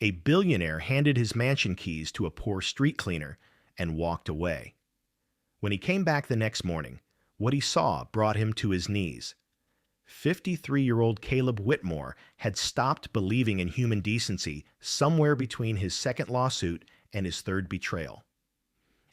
A billionaire handed his mansion keys to a poor street cleaner and walked away. When he came back the next morning, what he saw brought him to his knees. 53-year-old Caleb Whitmore had stopped believing in human decency somewhere between his second lawsuit and his third betrayal.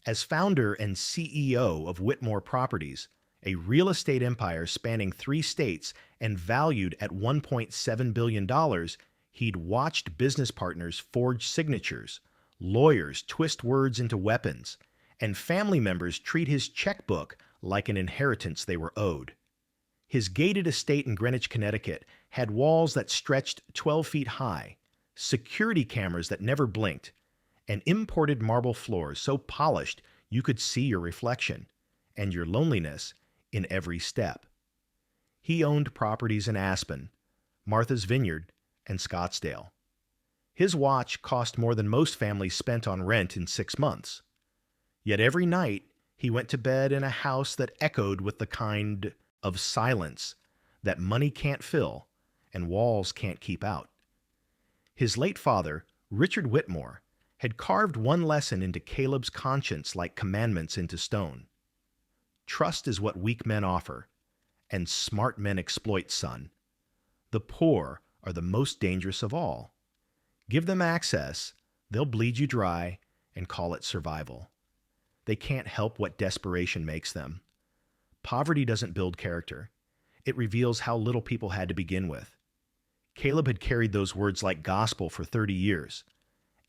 As founder and CEO of Whitmore Properties, a real estate empire spanning 3 states and valued at $1.7 billion, he'd watched business partners forge signatures, lawyers twist words into weapons, and family members treat his checkbook like an inheritance they were owed. His gated estate in Greenwich, Connecticut had walls that stretched 12 feet high, security cameras that never blinked, and imported marble floors so polished you could see your reflection and your loneliness in every step. He owned properties in Aspen, Martha's Vineyard, and Scottsdale. His watch cost more than most families spent on rent in 6 months. Yet every night he went to bed in a house that echoed with the kind of silence that money can't fill and walls can't keep out. His late father, Richard Whitmore, had carved one lesson into Caleb's conscience like commandments into stone. Trust is what weak men offer, and smart men exploit, son. The poor are the most dangerous of all. Give them access, they'll bleed you dry and call it survival. They can't help what desperation makes them. Poverty doesn't build character. It reveals how little people had to begin with. Caleb had carried those words like gospel for 30 years.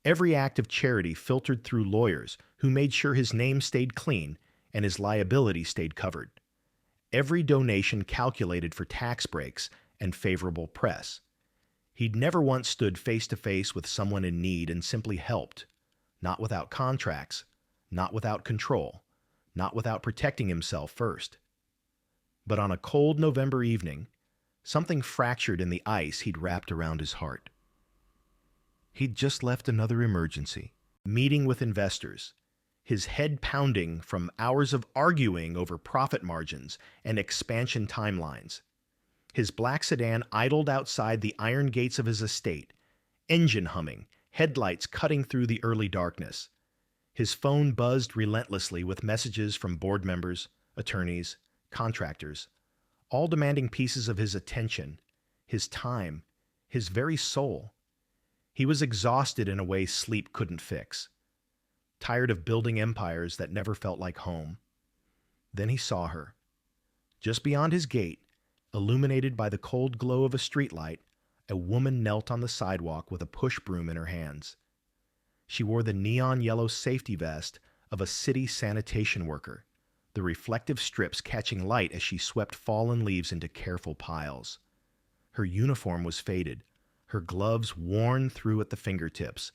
Every act of charity filtered through lawyers who made sure his name stayed clean and his liability stayed covered. Every donation calculated for tax breaks and favorable press. He'd never once stood face to face with someone in need and simply helped, not without contracts, not without control, not without protecting himself first. But on a cold November evening, something fractured in the ice he'd wrapped around his heart. He'd just left another emergency, meeting with investors, his head pounding from hours of arguing over profit margins and expansion timelines. His black sedan idled outside the iron gates of his estate, engine humming, headlights cutting through the early darkness. His phone buzzed relentlessly with messages from board members, attorneys, contractors, all demanding pieces of his attention, his time, his very soul. He was exhausted in a way sleep couldn't fix, tired of building empires that never felt like home. Then he saw her. Just beyond his gate, illuminated by the cold glow of a streetlight, a woman knelt on the sidewalk with a push broom in her hands. She wore the neon yellow safety vest of a city sanitation worker, the reflective strips catching light as she swept fallen leaves into careful piles. Her uniform was faded, her gloves worn through at the fingertips,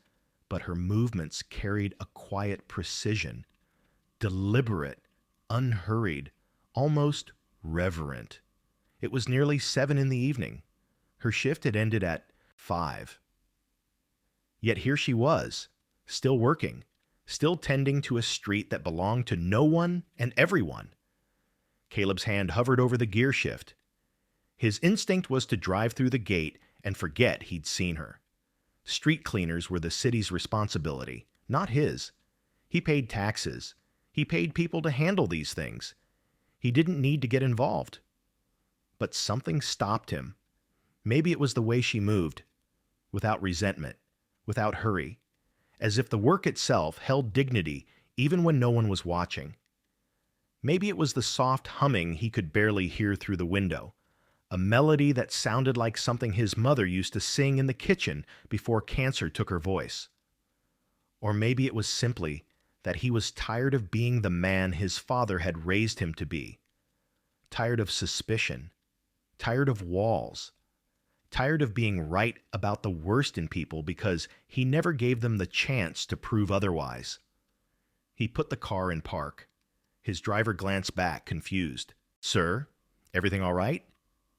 but her movements carried a quiet precision, deliberate, unhurried, almost reverent. It was nearly 7 in the evening. Her shift had ended at 5. Yet here she was, still working, still tending to a street that belonged to no one and everyone. Caleb's hand hovered over the gear shift. His instinct was to drive through the gate and forget he'd seen her. Street cleaners were the city's responsibility, not his. He paid taxes. He paid people to handle these things. He didn't need to get involved. But something stopped him. Maybe it was the way she moved, without resentment, without hurry, as if the work itself held dignity even when no one was watching. Maybe it was the soft humming he could barely hear through the window, a melody that sounded like something his mother used to sing in the kitchen before cancer took her voice. Or maybe it was simply that he was tired of being the man his father had raised him to be, tired of suspicion, tired of walls, tired of being right about the worst in people because he never gave them the chance to prove otherwise. He put the car in park. His driver glanced back, confused. "Sir, everything all right?"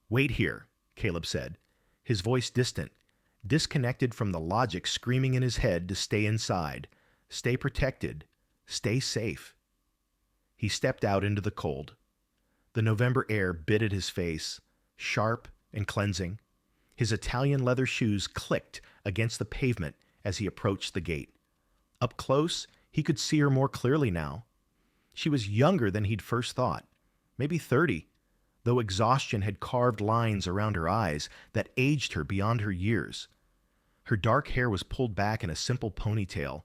"Wait here," Caleb said, his voice distant, disconnected from the logic screaming in his head to stay inside, stay protected, stay safe. He stepped out into the cold. The November air bit at his face, sharp and cleansing. His Italian leather shoes clicked against the pavement as he approached the gate. Up close, he could see her more clearly now. She was younger than he'd first thought, maybe 30, though exhaustion had carved lines around her eyes that aged her beyond her years. Her dark hair was pulled back in a simple ponytail,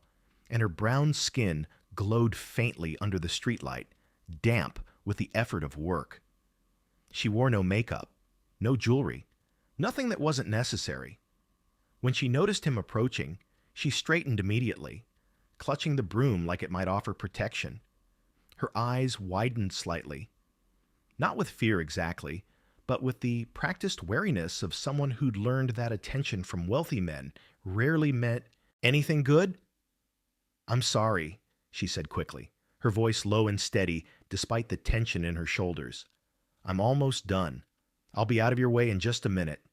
and her brown skin glowed faintly under the streetlight, damp with the effort of work. She wore no makeup, no jewelry, nothing that wasn't necessary. When she noticed him approaching, she straightened immediately, clutching the broom like it might offer protection. Her eyes widened slightly, not with fear exactly, but with the practiced wariness of someone who'd learned that attention from wealthy men rarely meant anything good. "I'm sorry," she said quickly, her voice low and steady despite the tension in her shoulders. "I'm almost done. I'll be out of your way in just a minute."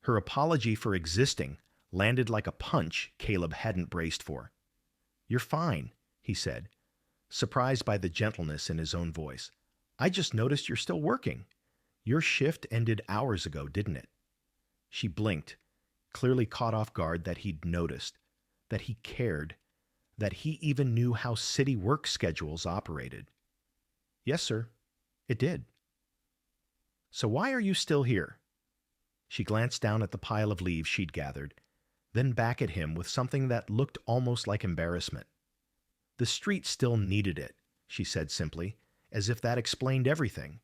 Her apology for existing landed like a punch Caleb hadn't braced for. "You're fine," he said, surprised by the gentleness in his own voice. "I just noticed you're still working. Your shift ended hours ago, didn't it?" She blinked, clearly caught off guard that he'd noticed, that he cared, that he even knew how city work schedules operated. "Yes, sir. It did." "So why are you still here?" She glanced down at the pile of leaves she'd gathered, then back at him with something that looked almost like embarrassment. "The street still needed it," she said simply, as if that explained everything,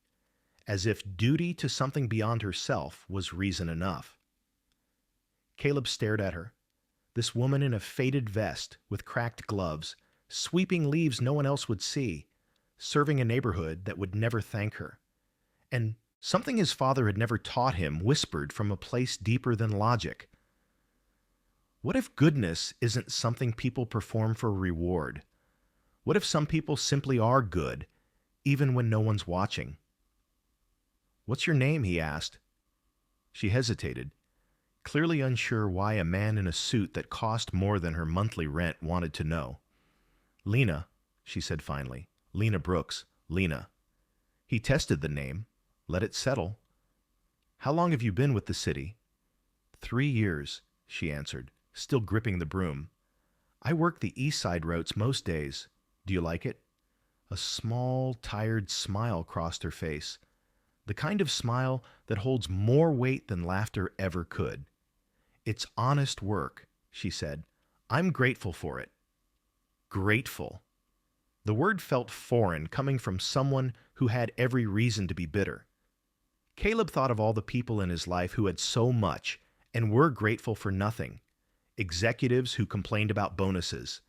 as if duty to something beyond herself was reason enough. Caleb stared at her, this woman in a faded vest with cracked gloves, sweeping leaves no one else would see, serving a neighborhood that would never thank her. And something his father had never taught him whispered from a place deeper than logic. What if goodness isn't something people perform for reward? What if some people simply are good, even when no one's watching? "What's your name?" he asked. She hesitated, clearly unsure why a man in a suit that cost more than her monthly rent wanted to know. "Lena," she said finally. "Lena Brooks. Lena." He tested the name, let it settle. "How long have you been with the city?" 3 years, she answered, still gripping the broom. "I work the east side routes most days. Do you like it?" A small, tired smile crossed her face, the kind of smile that holds more weight than laughter ever could. "It's honest work," she said. "I'm grateful for it." Grateful. The word felt foreign, coming from someone who had every reason to be bitter. Caleb thought of all the people in his life who had so much and were grateful for nothing. Executives who complained about bonuses,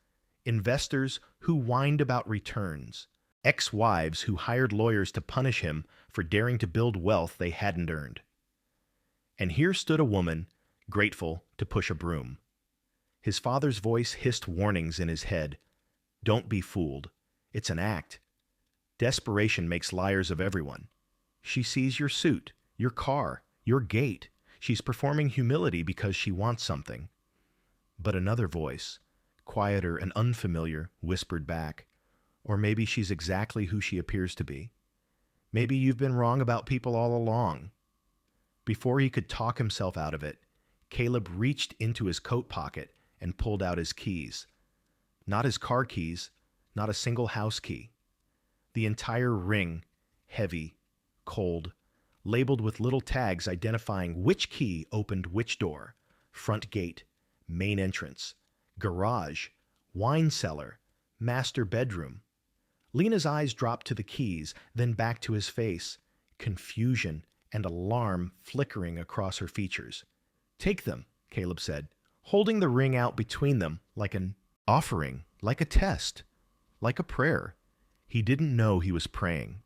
investors who whined about returns, ex-wives who hired lawyers to punish him for daring to build wealth they hadn't earned. And here stood a woman, grateful to push a broom. His father's voice hissed warnings in his head. "Don't be fooled. It's an act. Desperation makes liars of everyone. She sees your suit, your car, your gait. She's performing humility because she wants something." But another voice, quieter and unfamiliar, whispered back, "Or maybe she's exactly who she appears to be. Maybe you've been wrong about people all along." Before he could talk himself out of it, Caleb reached into his coat pocket and pulled out his keys. Not his car keys, not a single house key. The entire ring, heavy, cold, labeled with little tags identifying which key opened which door: front gate, main entrance, garage, wine cellar, master bedroom. Lena's eyes dropped to the keys, then back to his face, confusion and alarm flickering across her features. "Take them," Caleb said, holding the ring out between them like an offering, like a test, like a prayer. He didn't know he was praying.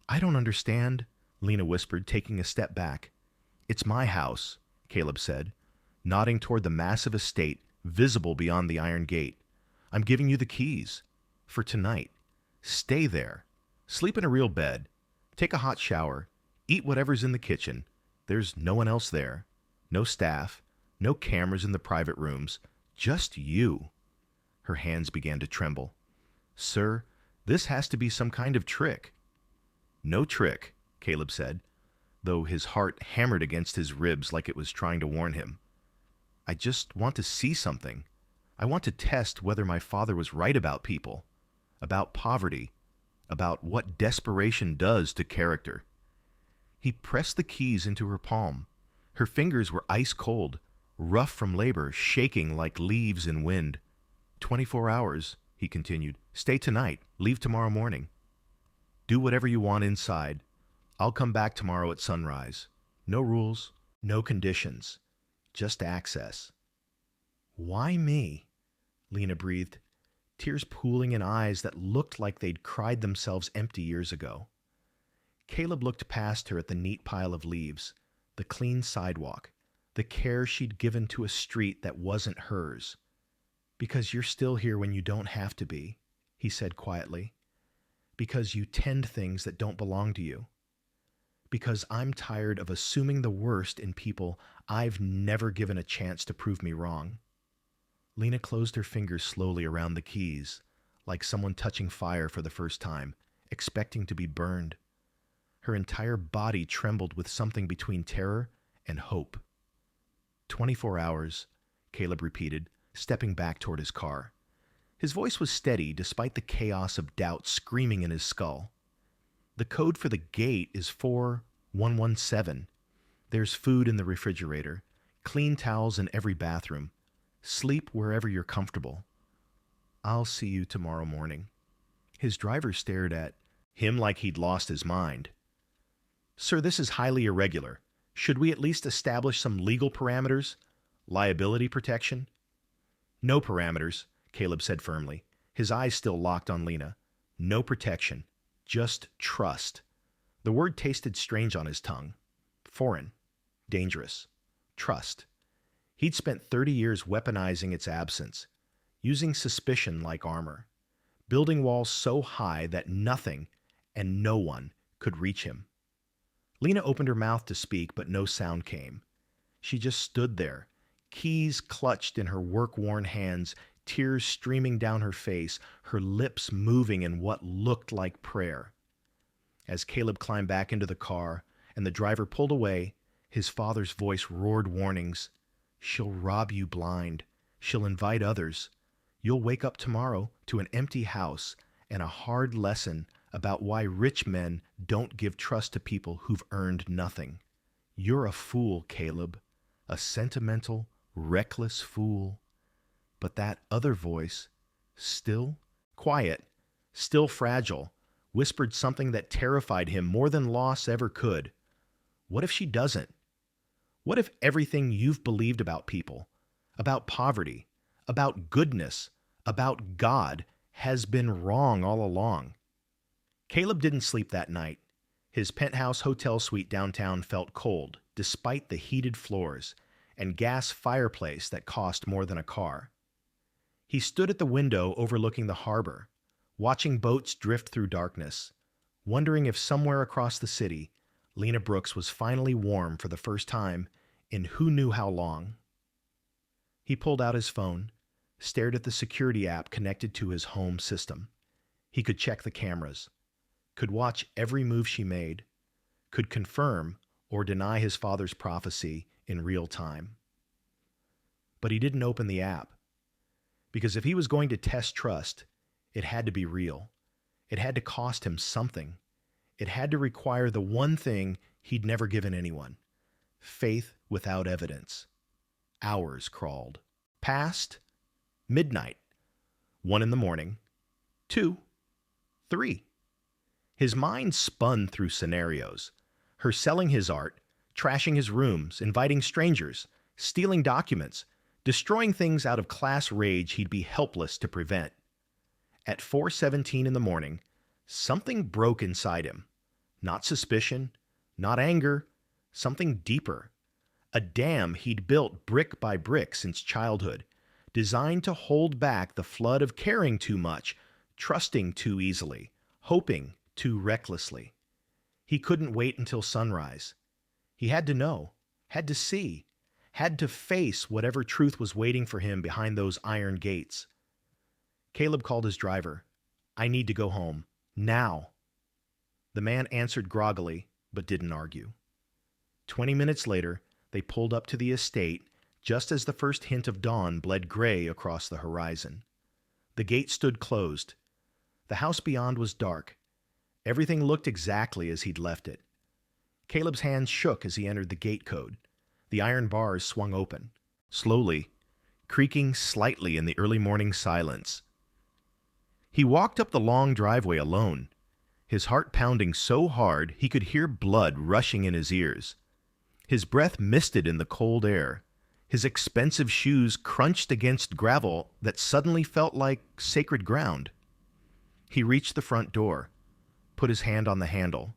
"I don't understand," Lena whispered, taking a step back. "It's my house," Caleb said, nodding toward the massive estate visible beyond the iron gate. "I'm giving you the keys. For tonight. Stay there. Sleep in a real bed. Take a hot shower. Eat whatever's in the kitchen. There's no one else there. No staff. No cameras in the private rooms. Just you." Her hands began to tremble. "Sir, this has to be some kind of trick." "No trick," Caleb said, though his heart hammered against his ribs like it was trying to warn him. I just want to see something. I want to test whether my father was right about people, about poverty, about what desperation does to character. He pressed the keys into her palm. Her fingers were ice cold, rough from labor, shaking like leaves in wind. 24 hours, he continued. Stay tonight. Leave tomorrow morning. Do whatever you want inside. I'll come back tomorrow at sunrise. No rules, no conditions, just access. Why me? Lena breathed, tears pooling in eyes that looked like they'd cried themselves empty years ago. Caleb looked past her at the neat pile of leaves, the clean sidewalk, the care she'd given to a street that wasn't hers. Because you're still here when you don't have to be, he said quietly. Because you tend things that don't belong to you. Because I'm tired of assuming the worst in people I've never given a chance to prove me wrong. Lena closed her fingers slowly around the keys, like someone touching fire for the first time, expecting to be burned. Her entire body trembled with something between terror and hope. 24 hours, Caleb repeated, stepping back toward his car. His voice was steady despite the chaos of doubt screaming in his skull. The code for the gate is 4117. There's food in the refrigerator, clean towels in every bathroom. Sleep wherever you're comfortable. I'll see you tomorrow morning. His driver stared at him like he'd lost his mind. Sir, this is highly irregular. Should we at least establish some legal parameters? Liability protection? No parameters, Caleb said firmly, his eyes still locked on Lena. No protection. Just trust. The word tasted strange on his tongue. Foreign. Dangerous. Trust. He'd spent 30 years weaponizing its absence, using suspicion like armor, building walls so high that nothing and no one could reach him. Lena opened her mouth to speak, but no sound came. She just stood there, keys clutched in her work-worn hands, tears streaming down her face, her lips moving in what looked like prayer. As Caleb climbed back into the car and the driver pulled away, his father's voice roared warnings. She'll rob you blind. She'll invite others. You'll wake up tomorrow to an empty house and a hard lesson about why rich men don't give trust to people who've earned nothing. You're a fool, Caleb. A sentimental, reckless fool. But that other voice, still quiet, still fragile, whispered something that terrified him more than loss ever could. What if she doesn't? What if everything you've believed about people, about poverty, about goodness, about God, has been wrong all along? Caleb didn't sleep that night. His penthouse hotel suite downtown felt cold, despite the heated floors and gas fireplace that cost more than a car. He stood at the window overlooking the harbor, watching boats drift through darkness, wondering if somewhere across the city, Lena Brooks was finally warm for the first time in who knew how long. He pulled out his phone, stared at the security app connected to his home system. He could check the cameras, could watch every move she made, could confirm or deny his father's prophecy in real time. But he didn't open the app, because if he was going to test trust, it had to be real. It had to cost him something. It had to require the one thing he'd never given anyone: faith without evidence. Hours crawled. Past midnight. 1 in the morning. 2. 3. His mind spun through scenarios. Her selling his art, trashing his rooms, inviting strangers, stealing documents, destroying things out of class rage he'd be helpless to prevent. At 4:17 in the morning, something broke inside him. Not suspicion, not anger, something deeper. A dam he'd built brick by brick since childhood, designed to hold back the flood of caring too much, trusting too easily, hoping too recklessly. He couldn't wait until sunrise. He had to know, had to see, had to face whatever truth was waiting for him behind those iron gates. Caleb called his driver. "I need to go home. Now." The man answered groggily, but didn't argue. 20 minutes later, they pulled up to the estate, just as the first hint of dawn bled gray across the horizon. The gate stood closed. The house beyond was dark. Everything looked exactly as he'd left it. Caleb's hands shook as he entered the gate code. The iron bars swung open, slowly, creaking slightly in the early morning silence. He walked up the long driveway alone, his heart pounding so hard he could hear blood rushing in his ears. His breath misted in the cold air. His expensive shoes crunched against gravel that suddenly felt like sacred ground. He reached the front door, put his hand on the handle,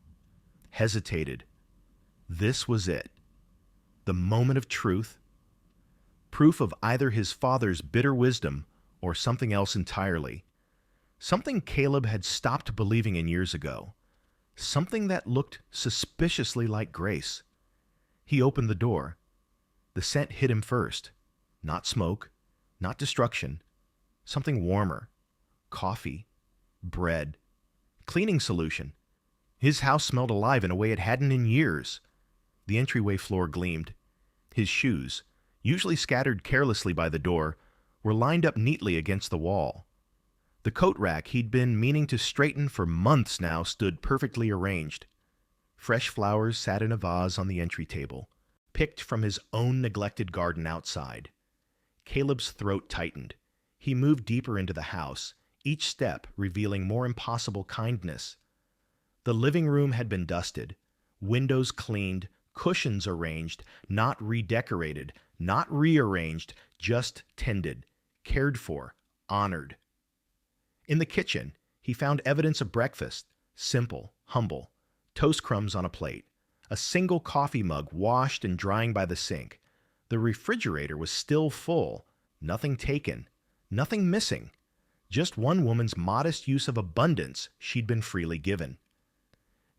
hesitated. This was it. The moment of truth. Proof of either his father's bitter wisdom or something else entirely. Something Caleb had stopped believing in years ago. Something that looked suspiciously like grace. He opened the door. The scent hit him first. Not smoke, not destruction. Something warmer. Coffee. Bread. Cleaning solution. His house smelled alive in a way it hadn't in years. The entryway floor gleamed. His shoes, usually scattered carelessly by the door, were lined up neatly against the wall. The coat rack he'd been meaning to straighten for months now stood perfectly arranged. Fresh flowers sat in a vase on the entry table, picked from his own neglected garden outside. Caleb's throat tightened. He moved deeper into the house, each step revealing more impossible kindness. The living room had been dusted, windows cleaned, cushions arranged, not redecorated, not rearranged, just tended, cared for, honored. In the kitchen, he found evidence of breakfast, simple, humble, toast crumbs on a plate, a single coffee mug washed and drying by the sink. The refrigerator was still full, nothing taken, nothing missing, just one woman's modest use of abundance she'd been freely given.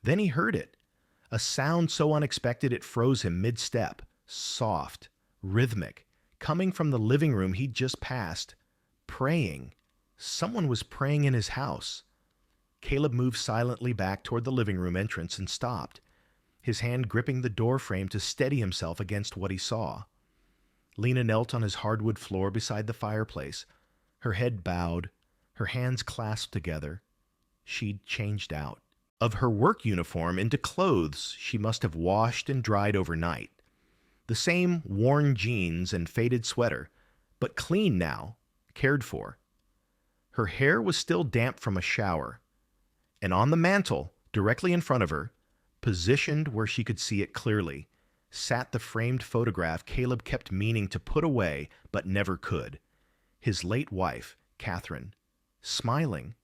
Then he heard it, a sound so unexpected it froze him mid-step, soft, rhythmic, coming from the living room he'd just passed. Praying. Someone was praying in his house. Caleb moved silently back toward the living room entrance and stopped, his hand gripping the door frame to steady himself against what he saw. Lena knelt on his hardwood floor beside the fireplace, her head bowed, her hands clasped together. She'd changed out. Of her work uniform into clothes she must have washed and dried overnight. The same worn jeans and faded sweater, but clean now, cared for. Her hair was still damp from a shower, and on the mantel, directly in front of her, positioned where she could see it clearly, sat the framed photograph Caleb kept meaning to put away but never could. His late wife, Catherine, smiling,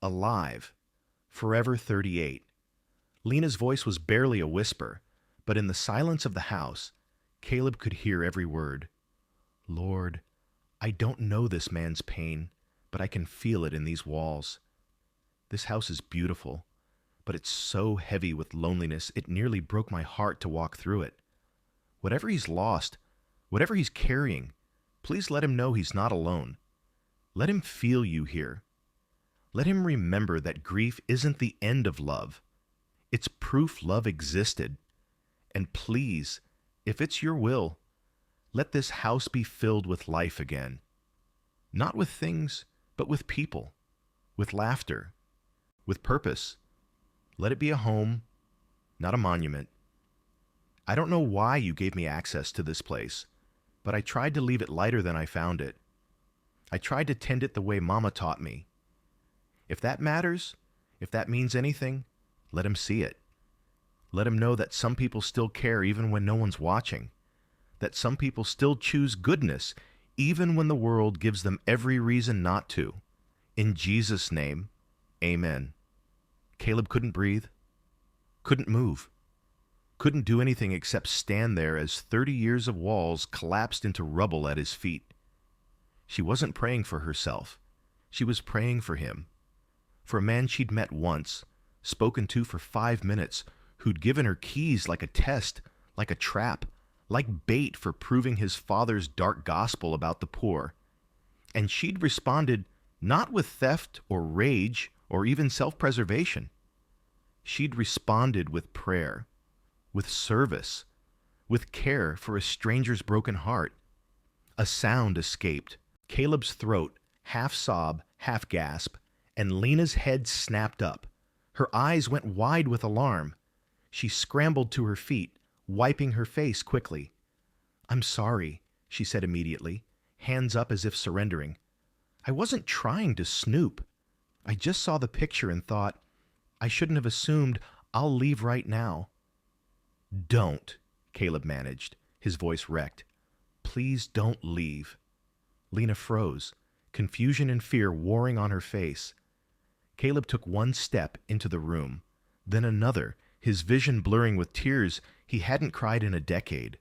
alive, forever 38. Lena's voice was barely a whisper, but in the silence of the house, Caleb could hear every word. Lord, I don't know this man's pain, but I can feel it in these walls. This house is beautiful, but it's so heavy with loneliness it nearly broke my heart to walk through it. Whatever he's lost, whatever he's carrying, please let him know he's not alone. Let him feel you here. Let him remember that grief isn't the end of love. It's proof love existed. And please, if it's your will, let this house be filled with life again. Not with things, but with people, with laughter, with purpose. Let it be a home, not a monument. I don't know why you gave me access to this place, but I tried to leave it lighter than I found it. I tried to tend it the way Mama taught me. If that matters, if that means anything, let him see it. Let him know that some people still care even when no one's watching, that some people still choose goodness even when the world gives them every reason not to. In Jesus' name, amen. Caleb couldn't breathe, couldn't move, couldn't do anything except stand there as 30 years of walls collapsed into rubble at his feet. She wasn't praying for herself. She was praying for him, for a man she'd met once, spoken to for 5 minutes, who'd given her keys like a test, like a trap, like bait for proving his father's dark gospel about the poor. And she'd responded not with theft or rage or even self-preservation. She'd responded with prayer, with service, with care for a stranger's broken heart. A sound escaped. Caleb's throat, half sob, half gasp, and Lena's head snapped up. Her eyes went wide with alarm. She scrambled to her feet, wiping her face quickly. "I'm sorry," she said immediately, hands up as if surrendering. "I wasn't trying to snoop. I just saw the picture and thought, I shouldn't have assumed. I'll leave right now." "Don't," Caleb managed, his voice wrecked. "Please don't leave." Lena froze, confusion and fear warring on her face. Caleb took one step into the room, then another, his vision blurring with tears he hadn't cried in a decade.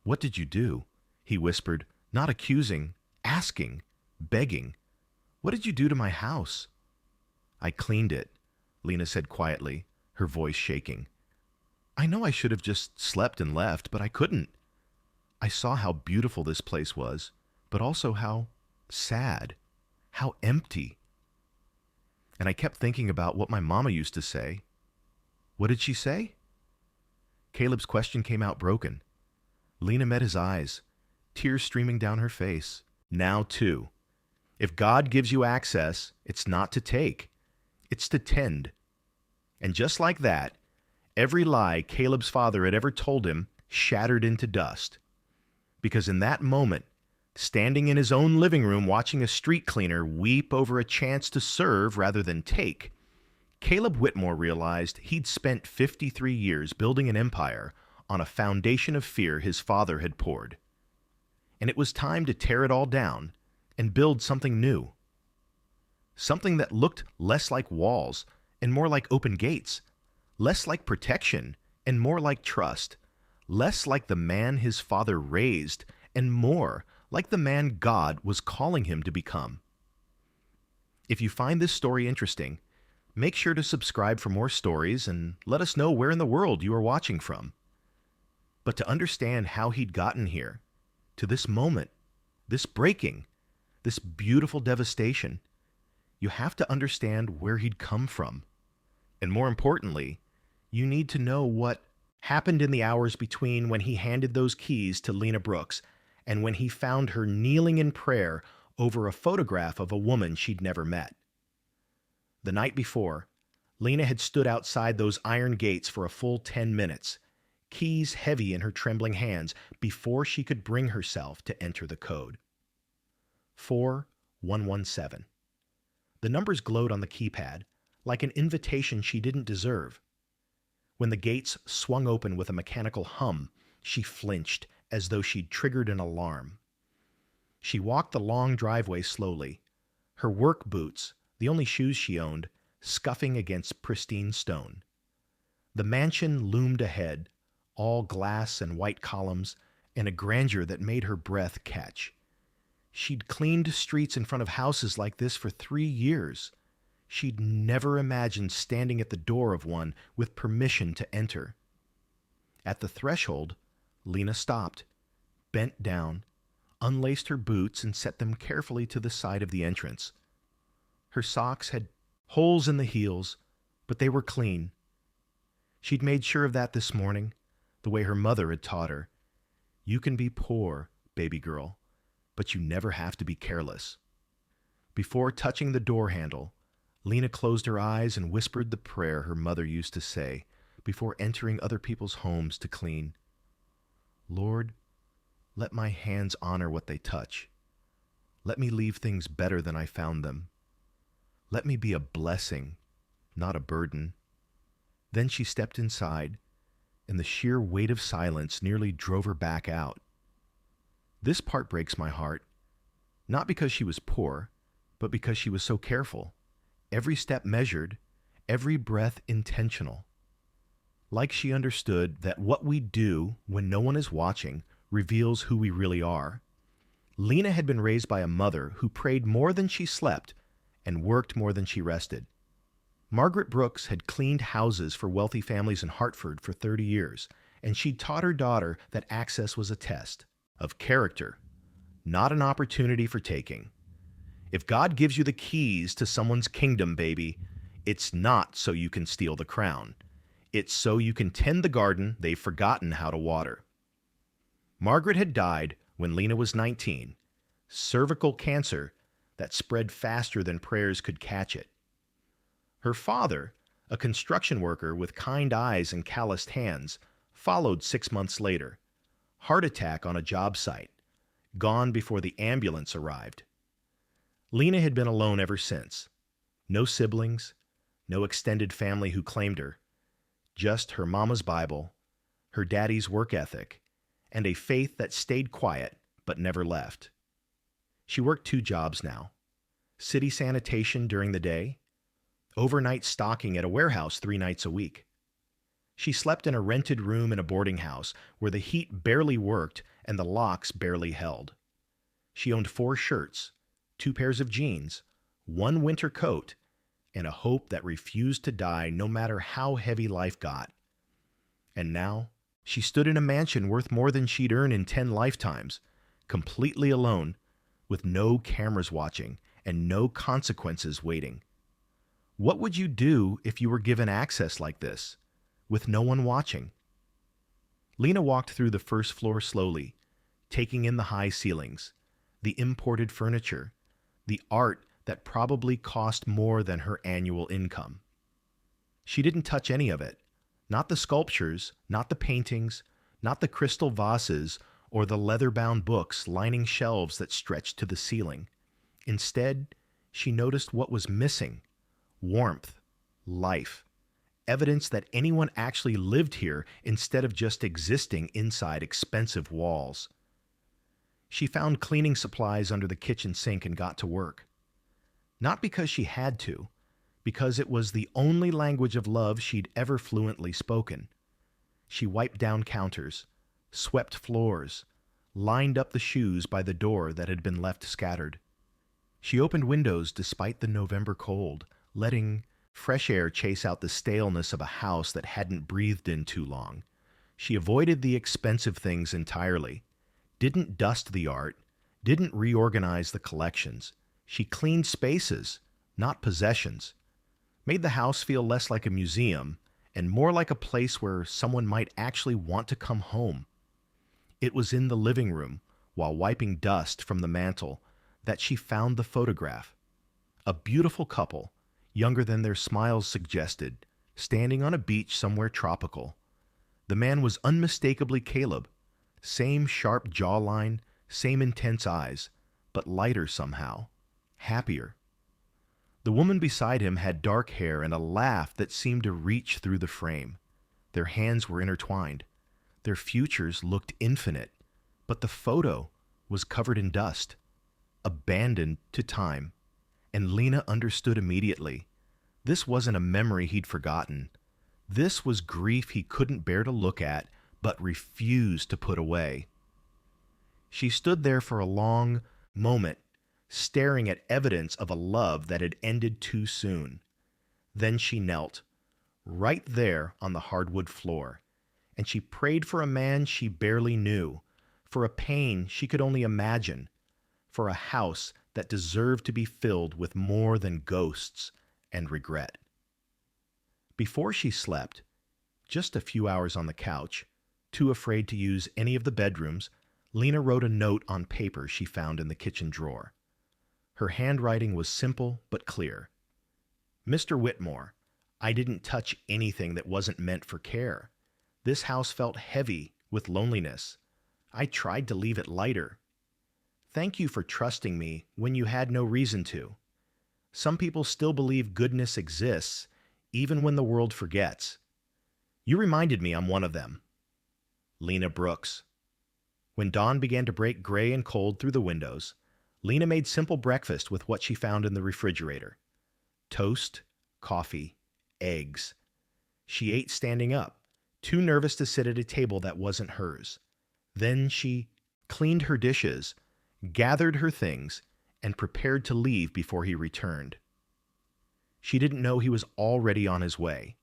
"What did you do?" he whispered, not accusing, asking, begging. "What did you do to my house?" "I cleaned it," Lena said quietly, her voice shaking. "I know I should have just slept and left, but I couldn't. I saw how beautiful this place was, but also how sad, how empty. And I kept thinking about what my mama used to say." "What did she say?" Caleb's question came out broken. Lena met his eyes, tears streaming down her face. "Now, too. If God gives you access, it's not to take, it's to tend." And just like that, every lie Caleb's father had ever told him shattered into dust. Because in that moment, standing in his own living room watching a street cleaner weep over a chance to serve rather than take, Caleb Whitmore realized he'd spent 53 years building an empire on a foundation of fear his father had poured. And it was time to tear it all down and build something new. Something that looked less like walls and more like open gates, less like protection and more like trust, less like the man his father raised and more like the man God was calling him to become. If you find this story interesting, make sure to subscribe for more stories and let us know where in the world you are watching from. But to understand how he'd gotten here, to this moment, this breaking, this beautiful devastation, you have to understand where he'd come from. And more importantly, you need to know what happened in the hours between when he handed those keys to Lena Brooks and when he found her kneeling in prayer over a photograph of a woman she'd never met. The night before, Lena had stood outside those iron gates for a full 10 minutes, keys heavy in her trembling hands, before she could bring herself to enter the code. 4117. The numbers glowed on the keypad, like an invitation she didn't deserve. When the gates swung open with a mechanical hum, she flinched as though she'd triggered an alarm. She walked the long driveway slowly, her work boots, the only shoes she owned, scuffing against pristine stone. The mansion loomed ahead, all glass and white columns, and a grandeur that made her breath catch. She'd cleaned streets in front of houses like this for 3 years. She'd never imagined standing at the door of one with permission to enter. At the threshold, Lena stopped, bent down, unlaced her boots, and set them carefully to the side of the entrance. Her socks had holes in the heels, but they were clean. She'd made sure of that this morning, the way her mother had taught her. You can be poor, baby girl, but you never have to be careless. Before touching the door handle, Lena closed her eyes and whispered the prayer her mother used to say before entering other people's homes to clean. Lord, let my hands honor what they touch. Let me leave things better than I found them. Let me be a blessing, not a burden. Then she stepped inside, and the sheer weight of silence nearly drove her back out. This part breaks my heart, not because she was poor, but because she was so careful. Every step measured, every breath intentional. Like she understood that what we do when no one is watching reveals who we really are. Lena had been raised by a mother who prayed more than she slept and worked more than she rested. Margaret Brooks had cleaned houses for wealthy families in Hartford for 30 years, and she'd taught her daughter that access was a test of character, not an opportunity for taking. If God gives you the keys to someone's kingdom, baby, it's not so you can steal the crown. It's so you can tend the garden they've forgotten how to water. Margaret had died when Lena was 19, cervical cancer that spread faster than prayers could catch it. Her father, a construction worker with kind eyes and calloused hands, followed 6 months later. Heart attack on a job site, gone before the ambulance arrived. Lena had been alone ever since. No siblings, no extended family who claimed her, just her mama's Bible, her daddy's work ethic, and a faith that stayed quiet but never left. She worked 2 jobs now: city sanitation during the day, overnight stocking at a warehouse 3 nights a week. She slept in a rented room in a boarding house where the heat barely worked and the locks barely held. She owned 4 shirts, 2 pairs of jeans, 1 winter coat, and a hope that refused to die no matter how heavy life got. And now, she stood in a mansion worth more than she'd earn in 10 lifetimes, completely alone, with no cameras watching and no consequences waiting. What would you do if you were given access like this, with no one watching? Lena walked through the first floor slowly, taking in the high ceilings, the imported furniture, the art that probably cost more than her annual income. She didn't touch any of it, not the sculptures, not the paintings, not the crystal vases or the leather-bound books lining shelves that stretched to the ceiling. Instead, she noticed what was missing: warmth, life, evidence that anyone actually lived here instead of just existing inside expensive walls. She found cleaning supplies under the kitchen sink and got to work. Not because she had to, because it was the only language of love she'd ever fluently spoken. She wiped down counters, swept floors, lined up the shoes by the door that had been left scattered. She opened windows despite the November cold, letting fresh air chase out the staleness of a house that hadn't breathed in too long. She avoided the expensive things entirely, didn't dust the art, didn't reorganize the collections. She cleaned spaces, not possessions, made the house feel less like a museum and more like a place where someone might actually want to come home. It was in the living room, while wiping dust from the mantel, that she found the photograph. A beautiful couple, younger than their smiles suggested, standing on a beach somewhere tropical. The man was unmistakably Caleb, same sharp jawline, same intense eyes, but lighter somehow, happier. The woman beside him had dark hair and a laugh that seemed to reach through the frame. Their hands were intertwined. Their futures looked infinite, but the photo was covered in dust, abandoned to time, and Lena understood immediately. This wasn't a memory he'd forgotten. This was grief he couldn't bear to look at, but refused to put away. She stood there for a long moment, staring at evidence of a love that had ended too soon. Then she knelt, right there on the hardwood floor, and she prayed for a man she barely knew, for a pain she could only imagine, for a house that deserved to be filled with more than ghosts and regret. Before she slept, just a few hours on the couch, too afraid to use any of the bedrooms, Lena wrote a note on paper she found in the kitchen drawer. Her handwriting was simple but clear. Mr. Whitmore, I didn't touch anything that wasn't meant for care. This house felt heavy with loneliness. I tried to leave it lighter. Thank you for trusting me when you had no reason to. Some people still believe goodness exists, even when the world forgets. You reminded me I'm one of them. Lena Brooks. When dawn began to break gray and cold through the windows, Lena made simple breakfast with what she found in the refrigerator: toast, coffee, eggs. She ate standing up, too nervous to sit at a table that wasn't hers. Then she cleaned her dishes, gathered her things, and prepared to leave before he returned. She didn't know he was already on his way.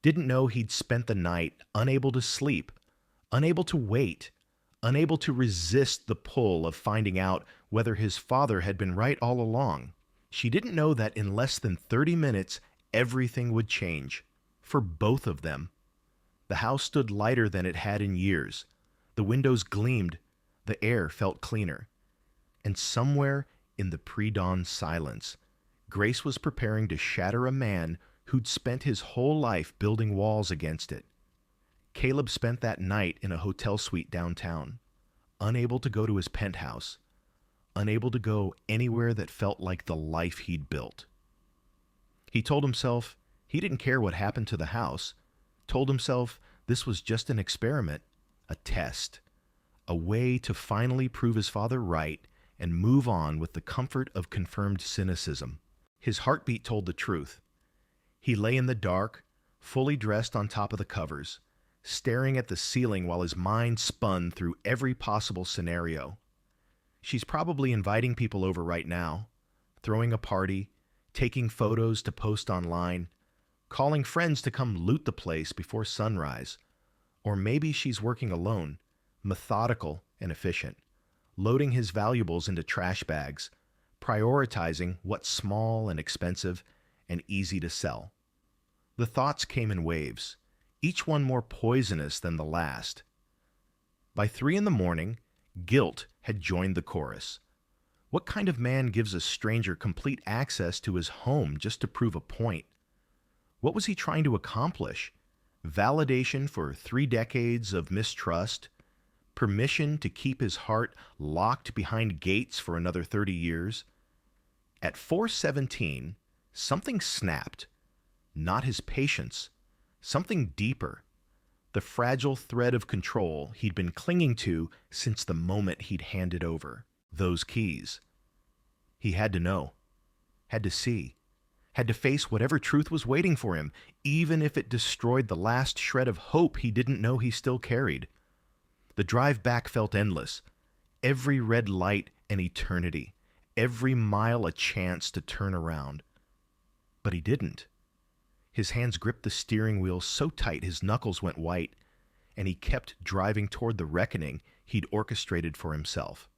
Didn't know he'd spent the night unable to sleep, unable to wait, unable to resist the pull of finding out whether his father had been right all along. She didn't know that in less than 30 minutes, everything would change, for both of them. The house stood lighter than it had in years. The windows gleamed. The air felt cleaner. And somewhere in the pre-dawn silence, Grace was preparing to shatter a man who'd spent his whole life building walls against it. Caleb spent that night in a hotel suite downtown, unable to go to his penthouse, unable to go anywhere that felt like the life he'd built. He told himself he didn't care what happened to the house, told himself this was just an experiment, a test, a way to finally prove his father right and move on with the comfort of confirmed cynicism. His heartbeat told the truth. He lay in the dark, fully dressed on top of the covers, staring at the ceiling while his mind spun through every possible scenario. She's probably inviting people over right now, throwing a party, taking photos to post online, calling friends to come loot the place before sunrise. Or maybe she's working alone, methodical and efficient, loading his valuables into trash bags, prioritizing what's small and expensive and easy to sell. The thoughts came in waves, each one more poisonous than the last. By 3 a.m, guilt had joined the chorus. What kind of man gives a stranger complete access to his home just to prove a point? What was he trying to accomplish? Validation for 3 decades of mistrust? Permission to keep his heart locked behind gates for another 30 years? At 4:17, something snapped. Not his patience, something deeper. The fragile thread of control he'd been clinging to since the moment he'd handed over those keys. He had to know, had to see, had to face whatever truth was waiting for him, even if it destroyed the last shred of hope he didn't know he still carried. The drive back felt endless. Every red light an eternity. Every mile a chance to turn around. But he didn't. His hands gripped the steering wheel so tight his knuckles went white, and he kept driving toward the reckoning he'd orchestrated for himself.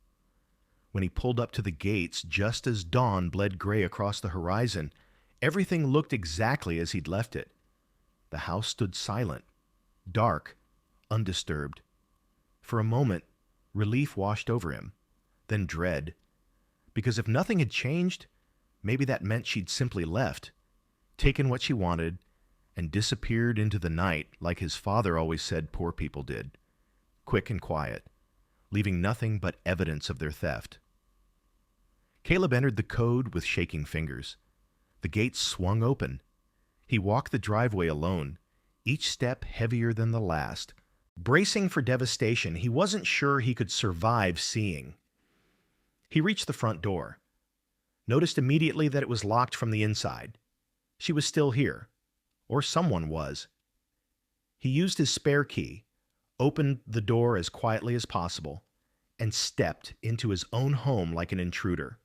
When he pulled up to the gates just as dawn bled gray across the horizon, everything looked exactly as he'd left it. The house stood silent, dark, undisturbed. For a moment, relief washed over him, then dread. Because if nothing had changed, maybe that meant she'd simply left, taken what she wanted, and disappeared into the night like his father always said poor people did, quick and quiet, leaving nothing but evidence of their theft. Caleb entered the code with shaking fingers. The gates swung open. He walked the driveway alone, each step heavier than the last. Bracing for devastation he wasn't sure he could survive seeing. He reached the front door, noticed immediately that it was locked from the inside. She was still here, or someone was. He used his spare key, opened the door as quietly as possible, and stepped into his own home like an intruder.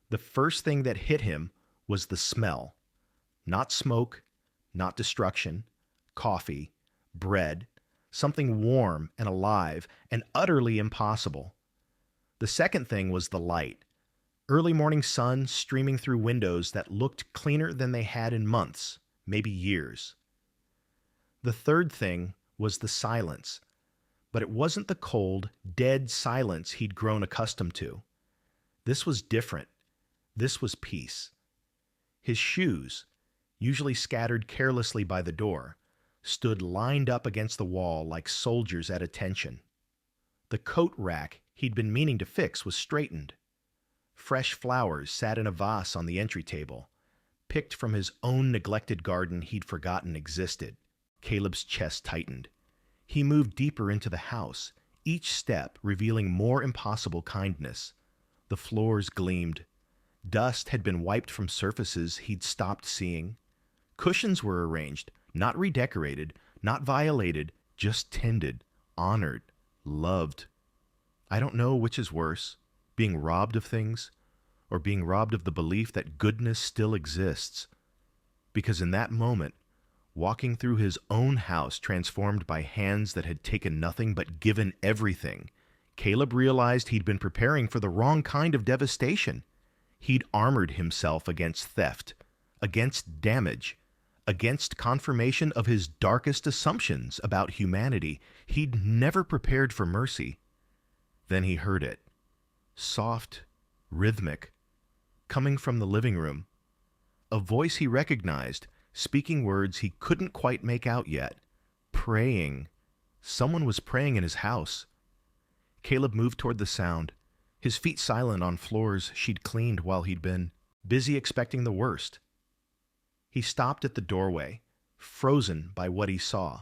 The first thing that hit him was the smell. Not smoke, not destruction, coffee, bread, something warm and alive and utterly impossible. The second thing was the light. Early morning sun streaming through windows that looked cleaner than they had in months, maybe years. The third thing was the silence, but it wasn't the cold, dead silence he'd grown accustomed to. This was different. This was peace. His shoes, usually scattered carelessly by the door, stood lined up against the wall like soldiers at attention. The coat rack he'd been meaning to fix was straightened. Fresh flowers sat in a vase on the entry table, picked from his own neglected garden he'd forgotten existed. Caleb's chest tightened. He moved deeper into the house, each step revealing more impossible kindness. The floors gleamed. Dust had been wiped from surfaces he'd stopped seeing. Cushions were arranged, not redecorated, not violated, just tended, honored, loved. I don't know which is worse, being robbed of things, or being robbed of the belief that goodness still exists. Because in that moment, walking through his own house transformed by hands that had taken nothing but given everything, Caleb realized he'd been preparing for the wrong kind of devastation. He'd armored himself against theft, against damage, against confirmation of his darkest assumptions about humanity. He'd never prepared for mercy. Then he heard it. Soft, rhythmic, coming from the living room. A voice he recognized, speaking words he couldn't quite make out yet. Praying. Someone was praying in his house. Caleb moved toward the sound, his feet silent on floors she'd cleaned while he'd been busy expecting the worst. He stopped at the doorway, frozen by what he saw.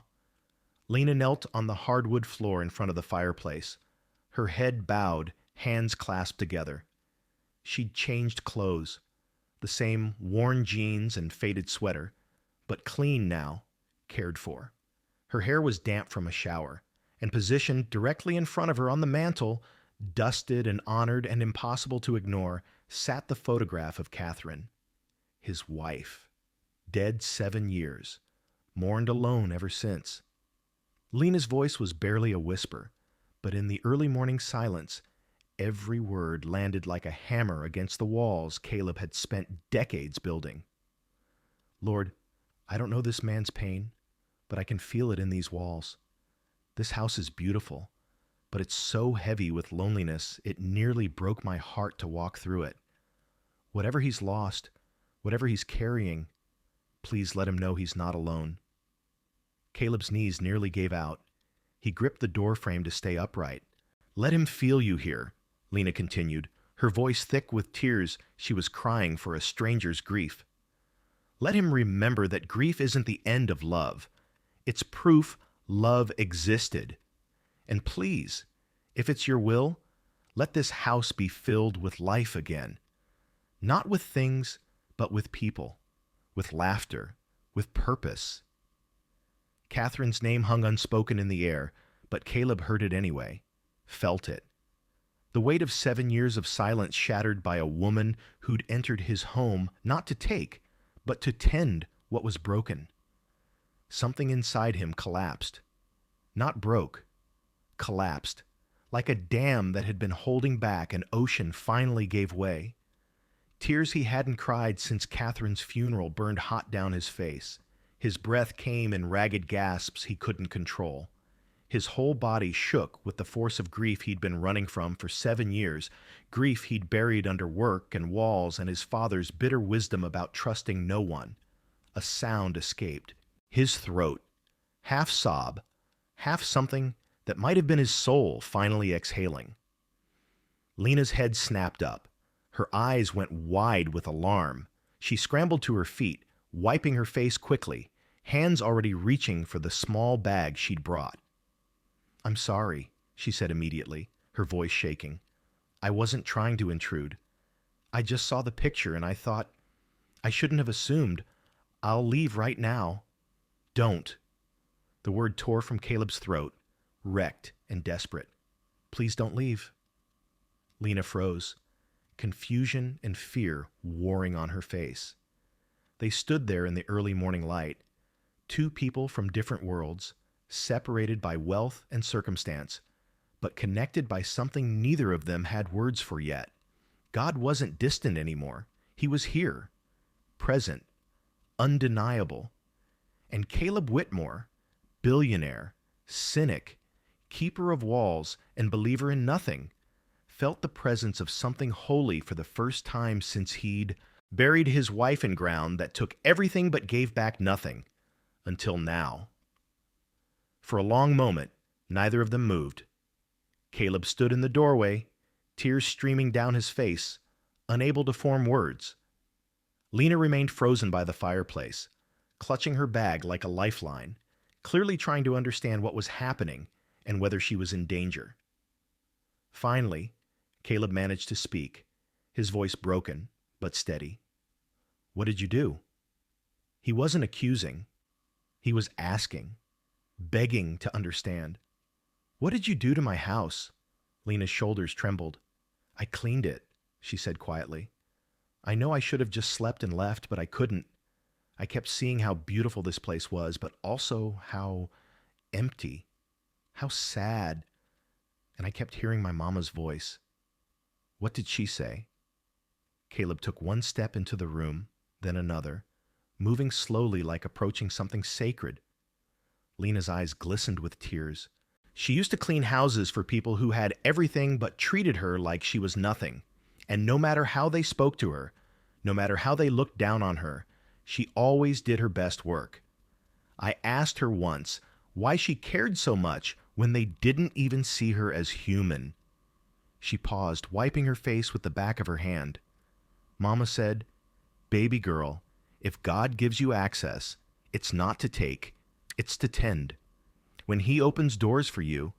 Lena knelt on the hardwood floor in front of the fireplace, her head bowed, hands clasped together. She'd changed clothes, the same worn jeans and faded sweater, but clean now, cared for. Her hair was damp from a shower, and positioned directly in front of her on the mantel, dusted and honored and impossible to ignore, sat the photograph of Catherine, his wife, dead 7 years, mourned alone ever since. Lena's voice was barely a whisper, but in the early morning silence, every word landed like a hammer against the walls Caleb had spent decades building. Lord, I don't know this man's pain, but I can feel it in these walls. This house is beautiful, but it's so heavy with loneliness it nearly broke my heart to walk through it. Whatever he's lost, whatever he's carrying, please let him know he's not alone. Caleb's knees nearly gave out. He gripped the doorframe to stay upright. Let him feel you here, Lena continued, her voice thick with tears she was crying for a stranger's grief. Let him remember that grief isn't the end of love. It's proof love existed. And please, if it's your will, let this house be filled with life again. Not with things, but with people, with laughter, with purpose. Catherine's name hung unspoken in the air, but Caleb heard it anyway, felt it. The weight of 7 years of silence shattered by a woman who'd entered his home not to take, but to tend what was broken. Something inside him collapsed. Not broke, collapsed. Like a dam that had been holding back an ocean finally gave way. Tears he hadn't cried since Catherine's funeral burned hot down his face. His breath came in ragged gasps he couldn't control. His whole body shook with the force of grief he'd been running from for 7 years, grief he'd buried under work and walls and his father's bitter wisdom about trusting no one. A sound escaped. His throat, half sob, half something that might have been his soul finally exhaling. Lena's head snapped up. Her eyes went wide with alarm. She scrambled to her feet, wiping her face quickly, hands already reaching for the small bag she'd brought. I'm sorry, she said immediately, her voice shaking. I wasn't trying to intrude. I just saw the picture and I thought, I shouldn't have assumed. I'll leave right now. Don't. The word tore from Caleb's throat, wrecked and desperate. Please don't leave. Lena froze, confusion and fear warring on her face. They stood there in the early morning light, two people from different worlds, separated by wealth and circumstance, but connected by something neither of them had words for yet. God wasn't distant anymore. He was here, present, undeniable. And Caleb Whitmore, billionaire, cynic, keeper of walls, and believer in nothing, felt the presence of something holy for the first time since he'd buried his wife in ground that took everything but gave back nothing, until now. For a long moment, neither of them moved. Caleb stood in the doorway, tears streaming down his face, unable to form words. Lena remained frozen by the fireplace, clutching her bag like a lifeline, clearly trying to understand what was happening and whether she was in danger. Finally, Caleb managed to speak, his voice broken but steady. What did you do? He wasn't accusing. He was asking, begging to understand. What did you do to my house? Lena's shoulders trembled. I cleaned it, she said quietly. I know I should have just slept and left, but I couldn't. I kept seeing how beautiful this place was, but also how empty, how sad. And I kept hearing my mama's voice. What did she say? Caleb took one step into the room, then another, moving slowly like approaching something sacred. Lena's eyes glistened with tears. She used to clean houses for people who had everything but treated her like she was nothing. And no matter how they spoke to her, no matter how they looked down on her, she always did her best work. I asked her once why she cared so much when they didn't even see her as human. She paused, wiping her face with the back of her hand. Mama said, "Baby girl, if God gives you access, it's not to take, it's to tend. When He opens doors for you,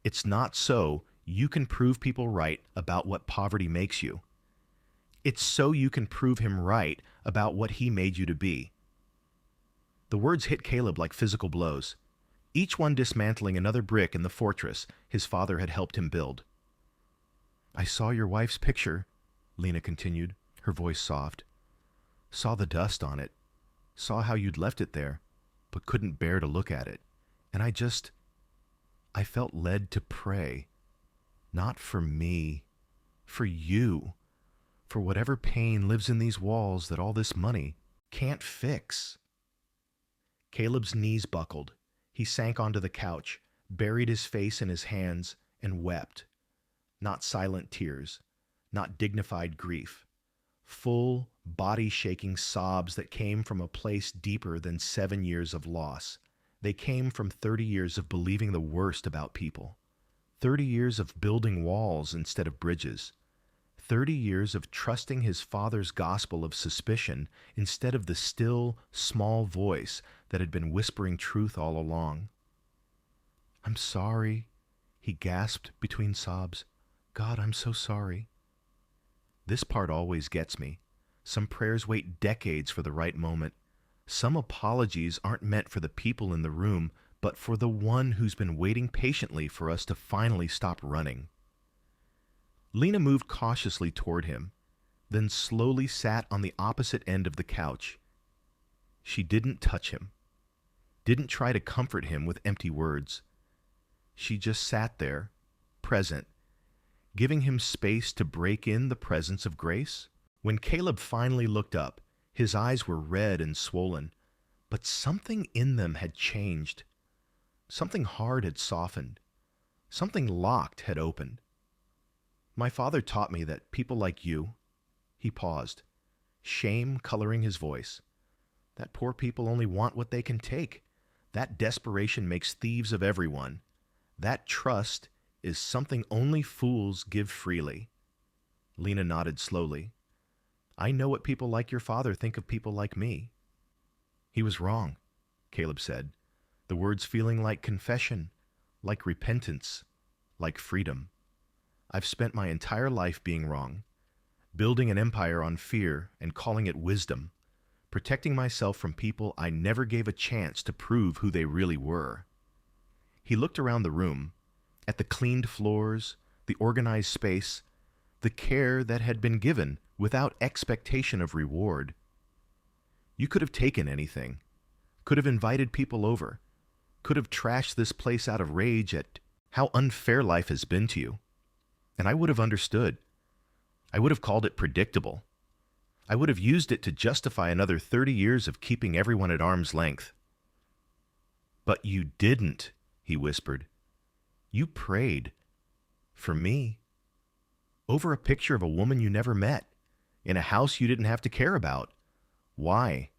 it's not so you can prove people right about what poverty makes you. It's so you can prove Him right about what He made you to be." The words hit Caleb like physical blows, each one dismantling another brick in the fortress his father had helped him build. "I saw your wife's picture," Lena continued, her voice soft. "Saw the dust on it, saw how you'd left it there, but couldn't bear to look at it. And I felt led to pray, not for me, for you, for whatever pain lives in these walls that all this money can't fix." Caleb's knees buckled. He sank onto the couch, buried his face in his hands, and wept. Not silent tears, not dignified grief. Full, body-shaking sobs that came from a place deeper than 7 years of loss. They came from 30 years of believing the worst about people. 30 years of building walls instead of bridges. 30 years of trusting his father's gospel of suspicion instead of the still, small voice that had been whispering truth all along. "I'm sorry," he gasped between sobs. "God, I'm so sorry." This part always gets me. Some prayers wait decades for the right moment. Some apologies aren't meant for the people in the room, but for the one who's been waiting patiently for us to finally stop running. Lena moved cautiously toward him, then slowly sat on the opposite end of the couch. She didn't touch him, didn't try to comfort him with empty words. She just sat there, present, giving him space to break in the presence of grace. When Caleb finally looked up, his eyes were red and swollen, but something in them had changed. Something hard had softened. Something locked had opened. "My father taught me that people like you," he paused, shame coloring his voice, "that poor people only want what they can take. That desperation makes thieves of everyone. That trust is something only fools give freely." Lena nodded slowly. "I know what people like your father think of people like me." "He was wrong," Caleb said, the words feeling like confession, like repentance, like freedom. "I've spent my entire life being wrong, building an empire on fear and calling it wisdom, protecting myself from people I never gave a chance to prove who they really were." He looked around the room, at the cleaned floors, the organized space, the care that had been given without expectation of reward. You could have taken anything, could have invited people over, could have trashed this place out of rage at how unfair life has been to you. And I would have understood. I would have called it predictable. I would have used it to justify another 30 years of keeping everyone at arm's length. "But you didn't," he whispered. "You prayed. For me. Over a picture of a woman you never met, in a house you didn't have to care about. Why?"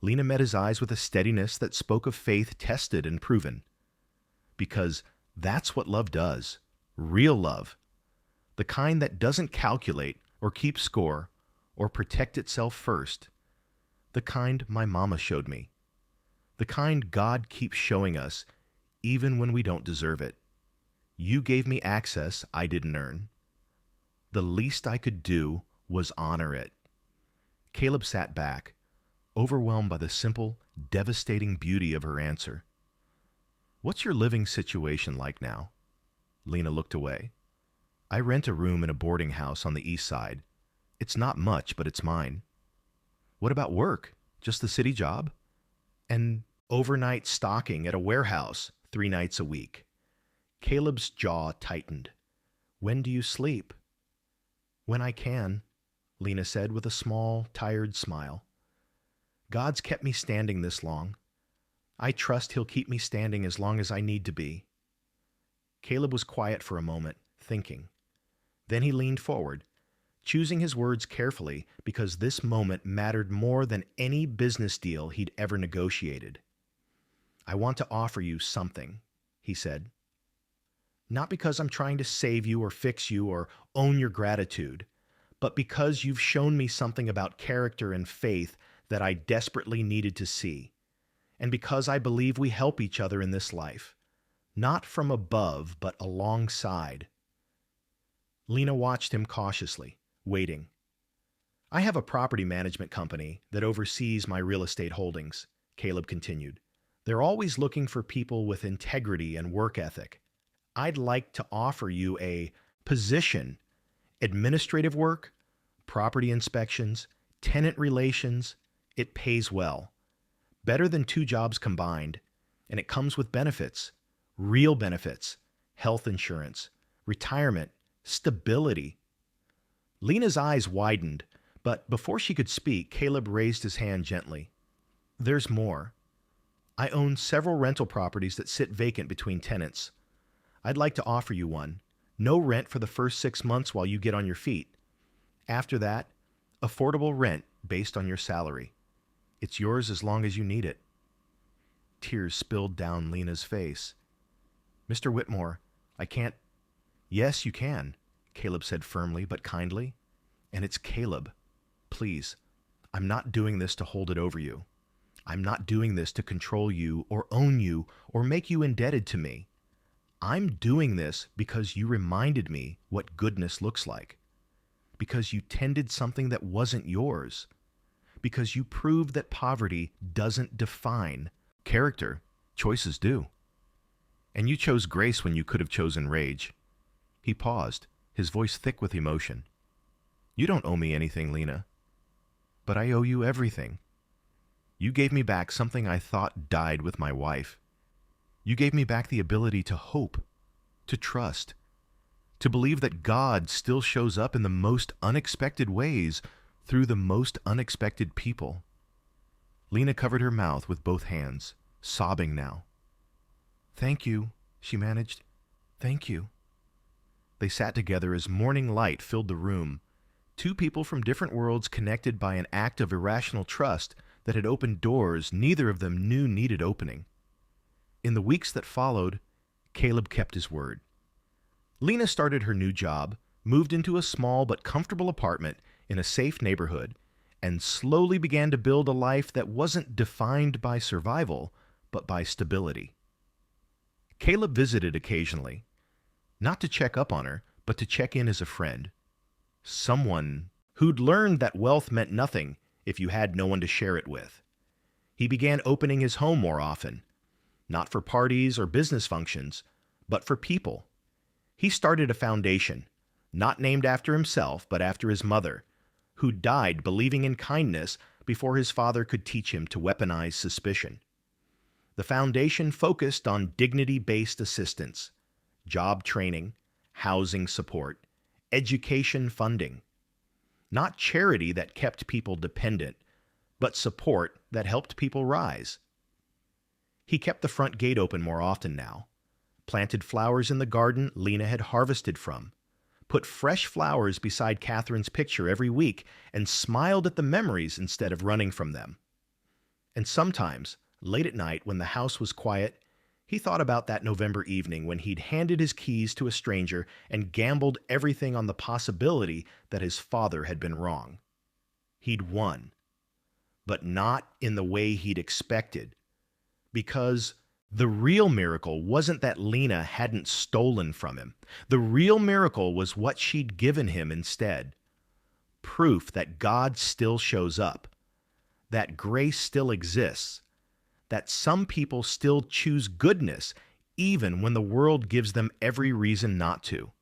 Lena met his eyes with a steadiness that spoke of faith tested and proven. "Because that's what love does. Real love. The kind that doesn't calculate or keep score or protect itself first. The kind my mama showed me. The kind God keeps showing us even when we don't deserve it. You gave me access I didn't earn. The least I could do was honor it." Caleb sat back, overwhelmed by the simple, devastating beauty of her answer. "What's your living situation like now?" Lena looked away. "I rent a room in a boarding house on the east side. It's not much, but it's mine." "What about work? Just the city job?" "And overnight stocking at a warehouse 3 nights a week." Caleb's jaw tightened. "When do you sleep?" "When I can," Lena said with a small, tired smile. "God's kept me standing this long. I trust He'll keep me standing as long as I need to be." Caleb was quiet for a moment, thinking. Then he leaned forward, choosing his words carefully because this moment mattered more than any business deal he'd ever negotiated. "I want to offer you something," he said. "Not because I'm trying to save you or fix you or own your gratitude, but because you've shown me something about character and faith that I desperately needed to see, and because I believe we help each other in this life, not from above, but alongside." Lena watched him cautiously, waiting. "I have a property management company that oversees my real estate holdings," Caleb continued. "They're always looking for people with integrity and work ethic. I'd like to offer you a position, administrative work, property inspections, tenant relations. It pays well, better than 2 jobs combined, and it comes with benefits, real benefits, health insurance, retirement, stability." Lena's eyes widened, but before she could speak, Caleb raised his hand gently. "There's more. I own several rental properties that sit vacant between tenants. I'd like to offer you one. No rent for the first 6 months while you get on your feet. After that, affordable rent based on your salary. It's yours as long as you need it." Tears spilled down Lena's face. "Mr. Whitmore, I can't—" "Yes, you can," Caleb said firmly but kindly. "And it's Caleb. Please, I'm not doing this to hold it over you. I'm not doing this to control you or own you or make you indebted to me. I'm doing this because you reminded me what goodness looks like. Because you tended something that wasn't yours. Because you proved that poverty doesn't define character. Choices do. And you chose grace when you could have chosen rage." He paused, his voice thick with emotion. "You don't owe me anything, Lena. But I owe you everything. You gave me back something I thought died with my wife. You gave me back the ability to hope, to trust, to believe that God still shows up in the most unexpected ways through the most unexpected people." Lena covered her mouth with both hands, sobbing now. "Thank you," she managed. "Thank you." They sat together as morning light filled the room, 2 people from different worlds connected by an act of irrational trust that had opened doors neither of them knew needed opening. In the weeks that followed, Caleb kept his word. Lena started her new job, moved into a small but comfortable apartment in a safe neighborhood, and slowly began to build a life that wasn't defined by survival, but by stability. Caleb visited occasionally, not to check up on her, but to check in as a friend. Someone who'd learned that wealth meant nothing if you had no one to share it with. He began opening his home more often, not for parties or business functions, but for people. He started a foundation, not named after himself, but after his mother, who died believing in kindness before his father could teach him to weaponize suspicion. The foundation focused on dignity-based assistance, job training, housing support, education funding. Not charity that kept people dependent, but support that helped people rise. He kept the front gate open more often now, planted flowers in the garden Lena had harvested from, put fresh flowers beside Catherine's picture every week, and smiled at the memories instead of running from them. And sometimes, late at night when the house was quiet, he thought about that November evening when he'd handed his keys to a stranger and gambled everything on the possibility that his father had been wrong. He'd won, but not in the way he'd expected, because the real miracle wasn't that Lena hadn't stolen from him. The real miracle was what she'd given him instead. Proof that God still shows up, that grace still exists, that some people still choose goodness even when the world gives them every reason not to.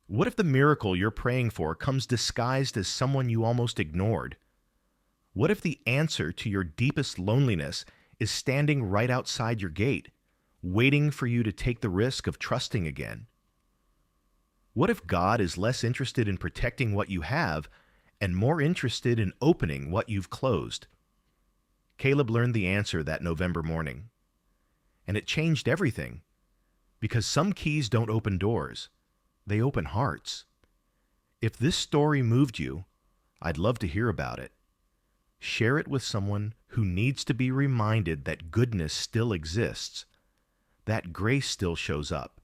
What if the miracle you're praying for comes disguised as someone you almost ignored? What if the answer to your deepest loneliness is standing right outside your gate, waiting for you to take the risk of trusting again? What if God is less interested in protecting what you have and more interested in opening what you've closed? Caleb learned the answer that November morning, and it changed everything. Because some keys don't open doors, they open hearts. If this story moved you, I'd love to hear about it. Share it with someone who needs to be reminded that goodness still exists, that grace still shows up,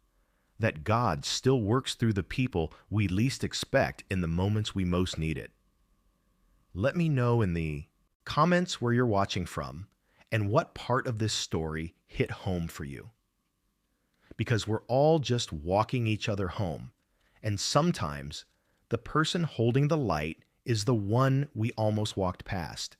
that God still works through the people we least expect in the moments we most need it. Let me know in the comments where you're watching from and what part of this story hit home for you. Because we're all just walking each other home, and sometimes the person holding the light is the one we almost walked past.